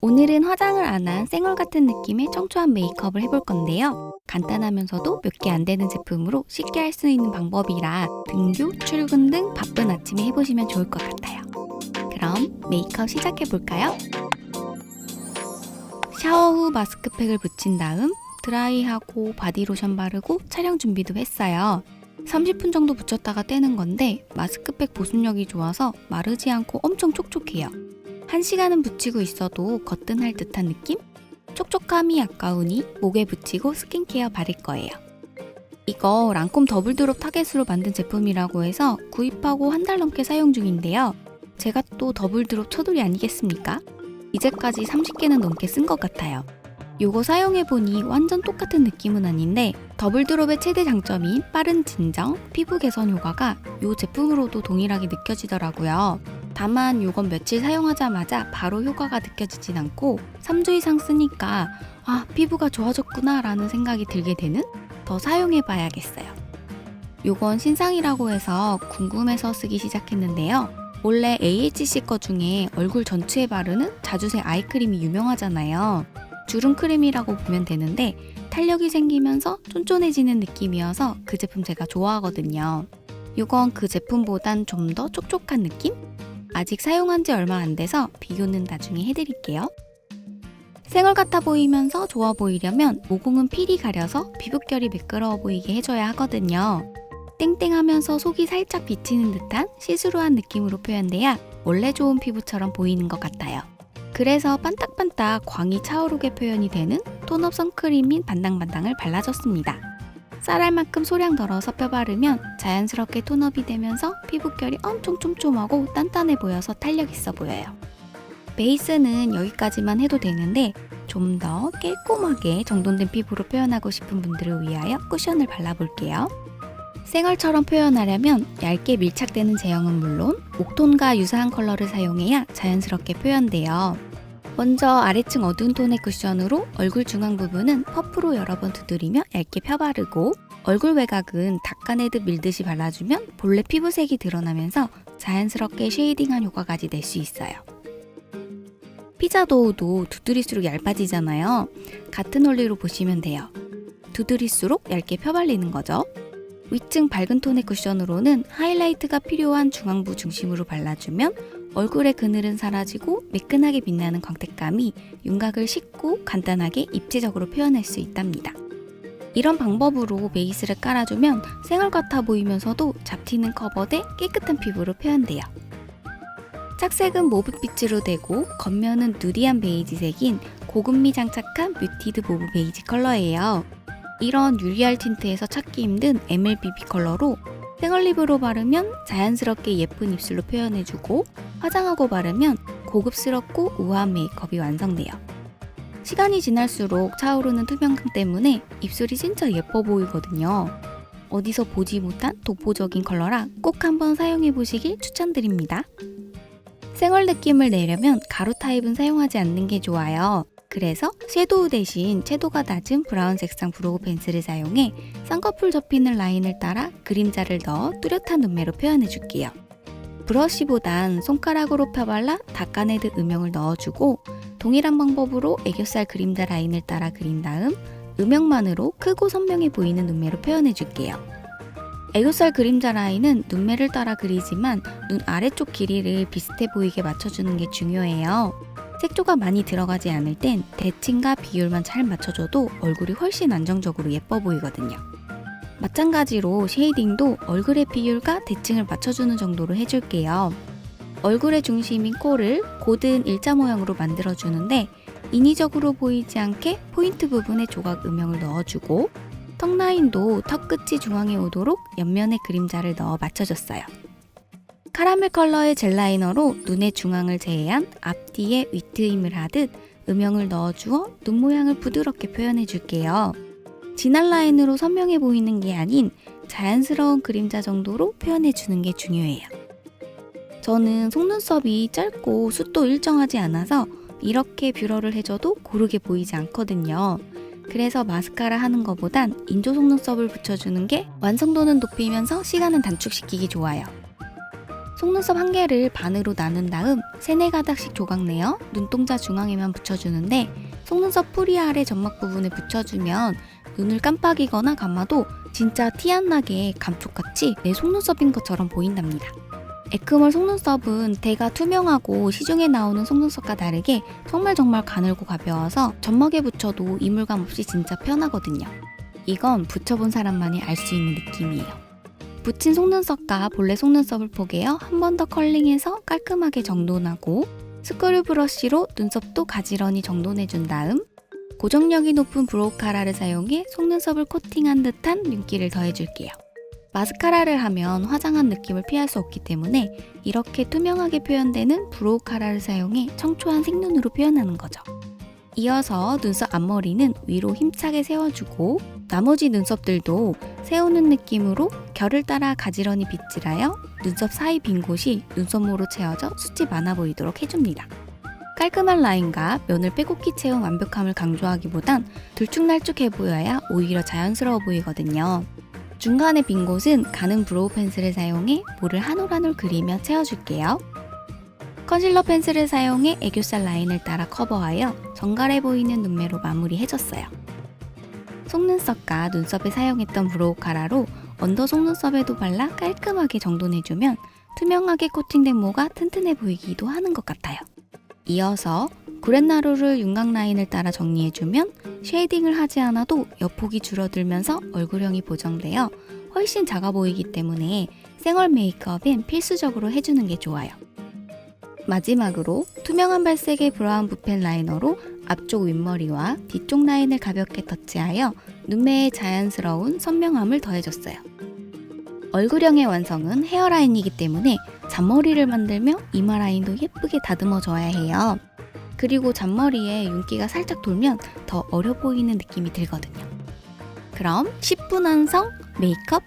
오늘은 화장을 안 한 쌩얼 같은 느낌의 청초한 메이크업을 해볼 건데요. 간단하면서도 몇 개 안 되는 제품으로 쉽게 할 수 있는 방법이라 등교, 출근 등 바쁜 아침에 해보시면 좋을 것 같아요. 그럼 메이크업 시작해볼까요? 샤워 후 마스크팩을 붙인 다음 드라이하고 바디로션 바르고 촬영 준비도 했어요. 30분 정도 붙였다가 떼는 건데 마스크팩 보습력이 좋아서 마르지 않고 엄청 촉촉해요. 1시간은 붙이고 있어도 거뜬할 듯한 느낌? 촉촉함이 아까우니 목에 붙이고 스킨케어 바를 거예요. 이거 랑콤 더블 드롭 타겟으로 만든 제품이라고 해서 구입하고 한 달 넘게 사용 중인데요. 제가 또 더블 드롭 쳐돌이 아니겠습니까? 이제까지 30개는 넘게 쓴 것 같아요. 요거 사용해보니 완전 똑같은 느낌은 아닌데 더블 드롭의 최대 장점인 빠른 진정, 피부 개선 효과가 요 제품으로도 동일하게 느껴지더라고요. 다만 요건 며칠 사용하자마자 바로 효과가 느껴지진 않고 3주 이상 쓰니까 피부가 좋아졌구나 라는 생각이 들게 되는? 더 사용해봐야겠어요. 요건 신상이라고 해서 궁금해서 쓰기 시작했는데요. 원래 AHC 거 중에 얼굴 전체에 바르는 자주색 아이크림이 유명하잖아요. 주름 크림이라고 보면 되는데 탄력이 생기면서 쫀쫀해지는 느낌이어서 그 제품 제가 좋아하거든요. 요건 그 제품보단 좀 더 촉촉한 느낌? 아직 사용한 지 얼마 안 돼서 비교는 나중에 해드릴게요. 쌩얼 같아 보이면서 좋아 보이려면 모공은 필히 가려서 피부결이 매끄러워 보이게 해줘야 하거든요. 땡땡하면서 속이 살짝 비치는 듯한 시스루한 느낌으로 표현돼야 원래 좋은 피부처럼 보이는 것 같아요. 그래서 반딱반딱 광이 차오르게 표현이 되는 톤업 선크림인 반당반당을 발라줬습니다. 쌀알 만큼 소량 덜어서 펴바르면 자연스럽게 톤업이 되면서 피부결이 엄청 촘촘하고 단단해 보여서 탄력 있어 보여요. 베이스는 여기까지만 해도 되는데 좀 더 꼼꼼하게 정돈된 피부로 표현하고 싶은 분들을 위하여 쿠션을 발라볼게요. 쌩얼처럼 표현하려면 얇게 밀착되는 제형은 물론 옥톤과 유사한 컬러를 사용해야 자연스럽게 표현돼요. 먼저 아래층 어두운 톤의 쿠션으로 얼굴 중앙 부분은 퍼프로 여러 번 두드리며 얇게 펴바르고 얼굴 외곽은 닦아내듯 밀듯이 발라주면 본래 피부색이 드러나면서 자연스럽게 쉐이딩한 효과까지 낼 수 있어요. 피자 도우도 두드릴수록 얇아지잖아요. 같은 원리로 보시면 돼요. 두드릴수록 얇게 펴발리는 거죠. 위층 밝은 톤의 쿠션으로는 하이라이트가 필요한 중앙부 중심으로 발라주면 얼굴의 그늘은 사라지고 매끈하게 빛나는 광택감이 윤곽을 쉽고 간단하게 입체적으로 표현할 수 있답니다. 이런 방법으로 베이스를 깔아주면 쌩얼 같아 보이면서도 잡티는 커버돼 깨끗한 피부로 표현돼요. 짝색은 모브빛으로 되고 겉면은 누디한 베이지색인 고급미 장착한 뮤티드 모브 베이지 컬러예요. 이런 유리알 틴트에서 찾기 힘든 MLBB 컬러로 쌩얼립으로 바르면 자연스럽게 예쁜 입술로 표현해주고 화장하고 바르면 고급스럽고 우아한 메이크업이 완성돼요. 시간이 지날수록 차오르는 투명감 때문에 입술이 진짜 예뻐 보이거든요. 어디서 보지 못한 독보적인 컬러라 꼭 한번 사용해보시길 추천드립니다. 쌩얼 느낌을 내려면 가루 타입은 사용하지 않는 게 좋아요. 그래서 섀도우 대신 채도가 낮은 브라운 색상 브로우 펜슬을 사용해 쌍꺼풀 접히는 라인을 따라 그림자를 넣어 뚜렷한 눈매로 표현해줄게요. 브러쉬보단 손가락으로 펴발라 닦아내듯 음영을 넣어주고 동일한 방법으로 애교살 그림자 라인을 따라 그린 다음 음영만으로 크고 선명해 보이는 눈매로 표현해줄게요. 애교살 그림자 라인은 눈매를 따라 그리지만 눈 아래쪽 길이를 비슷해 보이게 맞춰주는 게 중요해요. 색조가 많이 들어가지 않을 땐 대칭과 비율만 잘 맞춰줘도 얼굴이 훨씬 안정적으로 예뻐 보이거든요. 마찬가지로 쉐이딩도 얼굴의 비율과 대칭을 맞춰주는 정도로 해줄게요. 얼굴의 중심인 코를 고든 일자 모양으로 만들어주는데 인위적으로 보이지 않게 포인트 부분에 조각 음영을 넣어주고 턱 라인도 턱 끝이 중앙에 오도록 옆면에 그림자를 넣어 맞춰줬어요. 카라멜 컬러의 젤 라이너로 눈의 중앙을 제외한 앞뒤에 위트임을 하듯 음영을 넣어주어 눈 모양을 부드럽게 표현해줄게요. 진한 라인으로 선명해 보이는 게 아닌 자연스러운 그림자 정도로 표현해주는 게 중요해요. 저는 속눈썹이 짧고 숱도 일정하지 않아서 이렇게 뷰러를 해줘도 고르게 보이지 않거든요. 그래서 마스카라 하는 것보단 인조 속눈썹을 붙여주는 게 완성도는 높이면서 시간은 단축시키기 좋아요. 속눈썹 한 개를 반으로 나눈 다음 3-4가닥씩 조각내어 눈동자 중앙에만 붙여주는데 속눈썹 뿌리 아래 점막 부분에 붙여주면 눈을 깜빡이거나 감아도 진짜 티 안 나게 감쪽같이 내 속눈썹인 것처럼 보인답니다. 에크멀 속눈썹은 대가 투명하고 시중에 나오는 속눈썹과 다르게 정말 가늘고 가벼워서 점막에 붙여도 이물감 없이 진짜 편하거든요. 이건 붙여본 사람만이 알 수 있는 느낌이에요. 붙인 속눈썹과 본래 속눈썹을 포개어 한 번 더 컬링해서 깔끔하게 정돈하고 스크류 브러쉬로 눈썹도 가지런히 정돈해준 다음 고정력이 높은 브로우 카라를 사용해 속눈썹을 코팅한 듯한 윤기를 더해줄게요. 마스카라를 하면 화장한 느낌을 피할 수 없기 때문에 이렇게 투명하게 표현되는 브로우 카라를 사용해 청초한 생눈으로 표현하는 거죠. 이어서 눈썹 앞머리는 위로 힘차게 세워주고 나머지 눈썹들도 세우는 느낌으로 결을 따라 가지런히 빗질하여 눈썹 사이 빈 곳이 눈썹모로 채워져 숱이 많아 보이도록 해줍니다. 깔끔한 라인과 면을 빼곡히 채운 완벽함을 강조하기보단 들쭉날쭉해 보여야 오히려 자연스러워 보이거든요. 중간에 빈 곳은 가는 브로우 펜슬을 사용해 볼을 한 올 한 올 그리며 채워줄게요. 컨실러 펜슬을 사용해 애교살 라인을 따라 커버하여 정갈해 보이는 눈매로 마무리해줬어요. 속눈썹과 눈썹에 사용했던 브로우 카라로 언더 속눈썹에도 발라 깔끔하게 정돈해주면 투명하게 코팅된 모가 튼튼해 보이기도 하는 것 같아요. 이어서 구렛나루를 윤곽 라인을 따라 정리해주면 쉐이딩을 하지 않아도 여폭이 줄어들면서 얼굴형이 보정되어 훨씬 작아 보이기 때문에 생얼 메이크업엔 필수적으로 해주는 게 좋아요. 마지막으로 투명한 발색의 브라운 붓펜 라이너로 앞쪽 윗머리와 뒤쪽 라인을 가볍게 터치하여 눈매에 자연스러운 선명함을 더해줬어요. 얼굴형의 완성은 헤어라인이기 때문에 잔머리를 만들며 이마 라인도 예쁘게 다듬어줘야 해요. 그리고 잔머리에 윤기가 살짝 돌면 더 어려 보이는 느낌이 들거든요. 그럼 10분 완성 메이크업